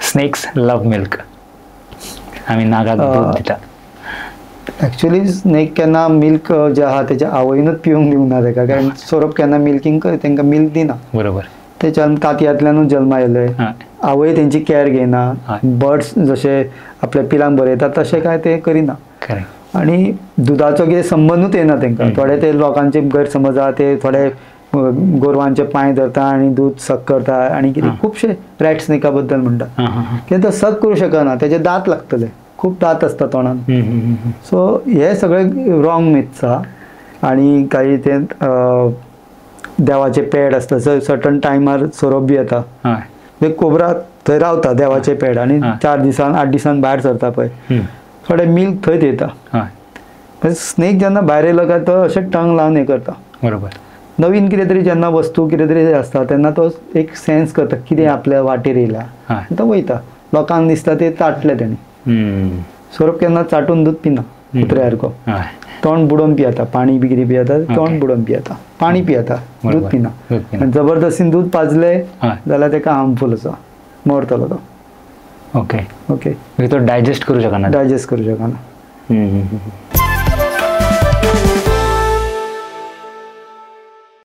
Snacks लव milk. आम्ही नागाक दूध दिता. ॲक्च्युली स्नेक केन्ना मिल्क जे आहा तेच्या आवयनूच पिवंक दिवना ताका, कारण सोरोप केन्ना मिल्कींग तांकां मिल्क दिना. बरोबर. ते तांतयातल्यानूच जल्म आयले. आवय तेंची कॅर घेयना. बर्ड्स जशे आपल्या पिलांक बरयतात तशें काय ते करिना. आनी दुदाचो कितें संबंदूच येना तांकां. थोडे ते लोकांचे गैरसमज आहा ते थोडे गोरवांचे पांय धरता आनी दूद सक करता आनी कितें खुबशे रॅट स्नेका बद्दल म्हणटा की तो सक करूं शकना, तेजे दांत लागतले, खूब दांत आसता तोंडान. सो हे सगळे रॉंग मिथ्स आहा. आनी काही ते देवाचे पेड आसता, सर्टन टायमार सोरोप बी येता. ते कोबरा थंय रावता देवाचे पेड आनी 4 दिसान 8 दिसान भायर सरता पळय, थोडे मिल्क थंयच येता. स्नेक जेन्ना भायर येयलो काय तो अशें टंग लावन हें करता. बरोबर. नवीन कितें तरी जेन्ना वस्तू कितें तरी आसता तेन्ना तो एक सेन्स करता कितें आपल्या वाटेर येयला, तो वयता. लोकांक दिसता ते चाटले तेणी. सोरोप केन्ना चाटून दूद पिना कुत्र्या सारको. तोंड बुडोवन पियेता, पाणी बी कितें पियेता तोंड बुडोवन पियेता, पाणी पियेता, दूद पिना. आनी जबरदस्तीन दूद पाजले जाल्यार ताका हार्मफूल आसा, मरतलो तो. ओके. ओके. तो डायजेस्ट करूं शकना. डायजेस्ट करूं शकना.